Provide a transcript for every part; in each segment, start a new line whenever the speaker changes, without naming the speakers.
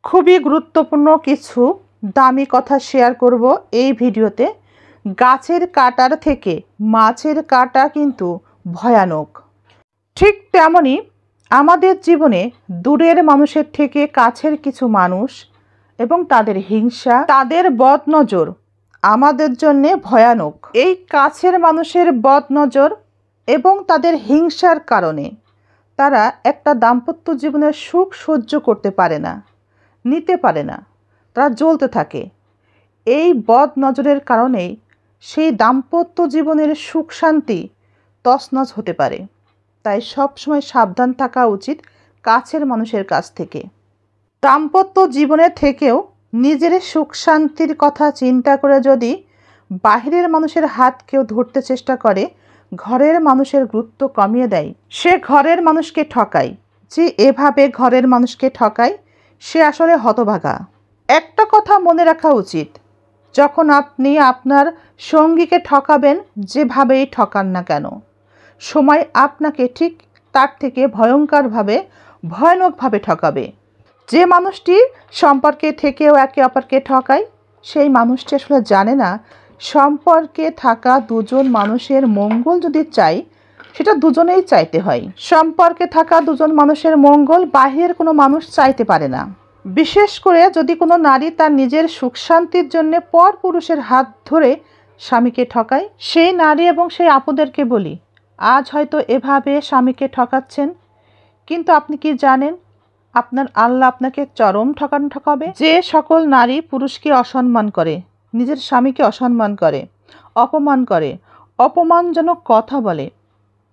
খুবই গুরুত্বপূর্ণ কিছু দামি কথা শেয়ার করব এই ভিডিওতে। গাছের কাঁটার থেকে মাছের কাঁটা কিন্তু ভয়ানক। ঠিক তেমনি আমাদের জীবনে দূরের মানুষের থেকে কাছের কিছু মানুষ এবং তাদের হিংসা, তাদের বদনজর আমাদের জন্যে ভয়ানক। এই কাছের মানুষের বদনজর এবং তাদের হিংসার কারণে তারা একটা দাম্পত্য জীবনের সুখ সহ্য করতে পারে না, নিতে পারে না, তারা জ্বলতে থাকে। এই বদনজরের কারণেই সেই দাম্পত্য জীবনের সুখ শান্তি তছনছ হতে পারে। তাই সবসময় সাবধান থাকা উচিত কাছের মানুষের কাছ থেকে। দাম্পত্য জীবনের থেকেও নিজের সুখ শান্তির কথা চিন্তা করে যদি বাহিরের মানুষের হাত কেউ ধরতে চেষ্টা করে, ঘরের মানুষের গুরুত্ব কমিয়ে দেয়, সে ঘরের মানুষকে ঠকায়। যে এভাবে ঘরের মানুষকে ঠকায় সে আসলে হতভাগা। একটা কথা মনে রাখা উচিত, যখন আপনি আপনার সঙ্গীকে ঠকাবেন, যেভাবেই ঠকান না কেন, সময় আপনাকে ঠিক তার থেকে ভয়ানকভাবে ঠকাবে। যে মানুষটি সম্পর্কে থেকেও একে অপরকে ঠকায়, সেই মানুষটি আসলে জানে না সম্পর্কে থাকা দুজন মানুষের মঙ্গল যদি চাই, সেটা দুজনেই চাইতে হয়। সম্পর্কে থাকা দুজন মানুষের মঙ্গল বাহিরের কোনো মানুষ চাইতে পারে না। বিশেষ করে যদি কোনো নারী তার নিজের সুখ শান্তির জন্য পর পুরুষের হাত ধরে স্বামীকে ঠকায়, সেই নারী এবং সেই আপুদেরকে বলি, আজ হয়তো এভাবে স্বামীকে ঠকাচ্ছেন, কিন্তু আপনি কি জানেন আপনার আল্লাহ আপনাকে চরম ঠকাবে। যে সকল নারী পুরুষকে অসম্মান করে, নিজের স্বামীকে অসম্মান করে, অপমানজনক কথা বলে,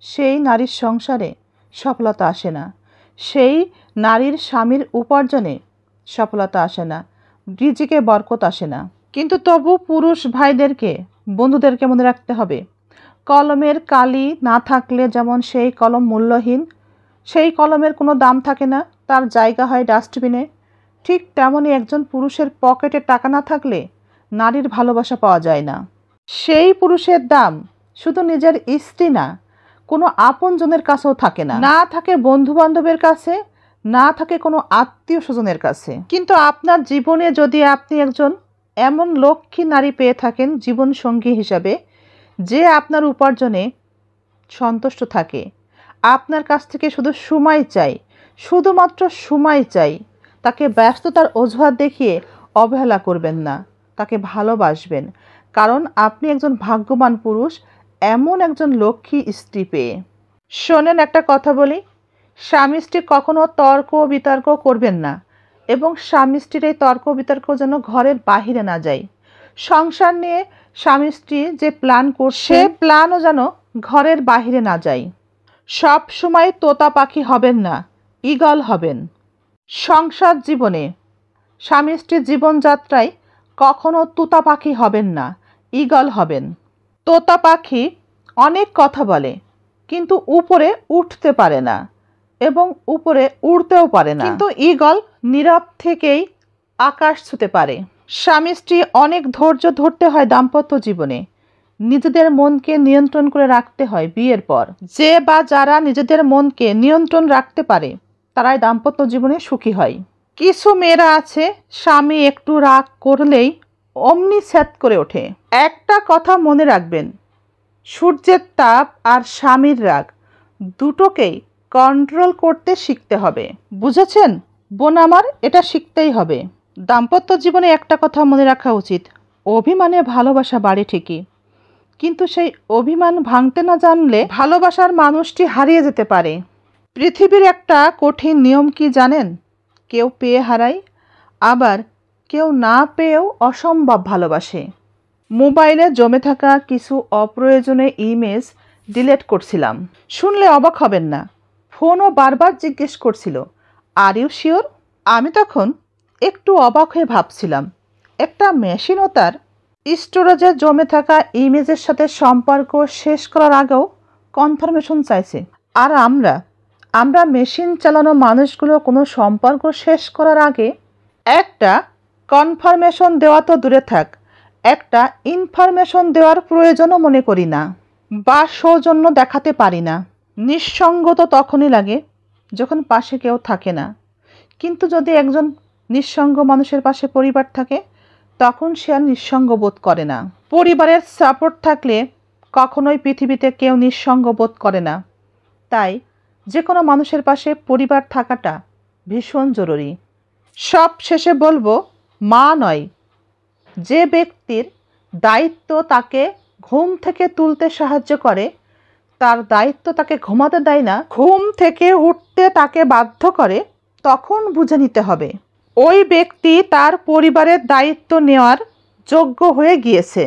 সেই নারীর সংসারে সফলতা আসে না, সেই নারীর স্বামীর উপার্জনে সফলতা আসে না, রিজিকে বরকত আসে না। কিন্তু তবু পুরুষ ভাইদেরকে, বন্ধুদেরকে মনে রাখতে হবে, কলমের কালি না থাকলে যেমন সেই কলম মূল্যহীন, সেই কলমের কোনো দাম থাকে না, তার জায়গা হয় ডাস্টবিনে, ঠিক তেমনই একজন পুরুষের পকেটে টাকা না থাকলে নারীর ভালোবাসা পাওয়া যায় না। সেই পুরুষের দাম শুধু নিজের স্ত্রী না, কোনো আপনজনের কাছেও থাকে না, না থাকে বন্ধু বান্ধবের কাছে, না থাকে কোনো আত্মীয় স্বজনের কাছে। কিন্তু আপনার জীবনে যদি আপনি একজন এমন লক্ষ্মী নারী পেয়ে থাকেন জীবন সঙ্গী হিসাবে, যে আপনার উপার্জনে সন্তুষ্ট থাকে, আপনার কাছ থেকে শুধু সময় চাই, শুধুমাত্র সময় চাই, তাকে ব্যস্ততার অজুহাত দেখিয়ে অবহেলা করবেন না, তাকে ভালোবাসবেন, কারণ আপনি একজন ভাগ্যবান পুরুষ এমন একজন লক্ষ্মী স্ত্রী পেয়ে। শোনেন, একটা কথা বলি, স্বামী স্ত্রী কখনো তর্ক বিতর্ক করবেন না, এবং স্বামী স্ত্রীর এই তর্ক বিতর্ক যেন ঘরের বাহিরে না যায়। সংসার নিয়ে স্বামী স্ত্রী যে প্ল্যান করছে, সে প্ল্যানও যেন ঘরের বাহিরে না যায়। সব সময় তোতা পাখি হবেন না, ঈগল হবেন। সংসার জীবনে স্বামী স্ত্রীর জীবনযাত্রায় কখনো তোতা পাখি হবেন না, ঈগল হবেন। তোতা পাখি অনেক কথা বলে, কিন্তু উপরে উঠতে পারে না এবং উপরে উড়তেও পারে না, কিন্তু ঈগল নীরব থেকেই আকাশ ছুঁতে পারে। স্বামী স্ত্রী অনেক ধৈর্য ধরতে হয় দাম্পত্য জীবনে, নিজেদের মনকে নিয়ন্ত্রণ করে রাখতে হয় বিয়ের পর। যে বা যারা নিজেদের মনকে নিয়ন্ত্রণ রাখতে পারে তারাই দাম্পত্য জীবনে সুখী হয়। কিছু মেয়েরা আছে, স্বামী একটু রাগ করলেই অমনি স্যাত করে ওঠে। একটা কথা মনে রাখবেন, সূর্যের তাপ আর স্বামীর রাগ দুটোকেই কন্ট্রোল করতে শিখতে হবে। বুঝেছেন বোন আমার? এটা শিখতেই হবে। দাম্পত্য জীবনে একটা কথা মনে রাখা উচিত, অভিমানে ভালোবাসা বাড়ে ঠিকই, কিন্তু সেই অভিমান ভাঙতে না জানলে ভালোবাসার মানুষটি হারিয়ে যেতে পারে। পৃথিবীর একটা কঠিন নিয়ম কি জানেন? কেউ পেয়ে হারায়, আবার কেউ না পেয়েও অসম্ভব ভালোবাসে। মোবাইলে জমে থাকা কিছু অপ্রয়োজনীয় ইমেজ ডিলিট করছিলাম, শুনলে অবাক হবেন না। ফোনও বারবার জিজ্ঞেস করছিল, আর ইউ শিওর? আমি তখন একটু অবাক হয়ে ভাবছিলাম, একটা মেশিনও তার স্টোরেজে জমে থাকা ইমেজের সাথে সম্পর্ক শেষ করার আগেও কনফার্মেশন চাইছে। আর আমরা মেশিন চালানো মানুষগুলো কোনো সম্পর্ক শেষ করার আগে একটা কনফার্মেশন দেওয়া তো দূরে থাক, একটা ইনফরমেশন দেওয়ার প্রয়োজনও মনে করি না, বা সৌজন্য দেখাতে পারি না। নিঃসঙ্গ তো তখনই লাগে যখন পাশে কেউ থাকে না, কিন্তু যদি একজন নিঃসঙ্গ মানুষের পাশে পরিবার থাকে তখন সে আর নিঃসঙ্গ বোধ করে না। পরিবারের সাপোর্ট থাকলে কখনোই পৃথিবীতে কেউ নিঃসঙ্গ বোধ করে না। তাই যে কোনো মানুষের পাশে পরিবার থাকাটা ভীষণ জরুরি। সব শেষে বলবো, মা নয়, যে ব্যক্তির দায়িত্ব তাকে ঘুম থেকে তুলতে সাহায্য করে, তার দায়িত্ব তাকে ঘুমাতে দেয় না, ঘুম থেকে উঠতে তাকে বাধ্য করে, তখন বুঝে নিতে হবে ওই ব্যক্তি তার পরিবারের দায়িত্ব নেওয়ার যোগ্য হয়ে গিয়েছে।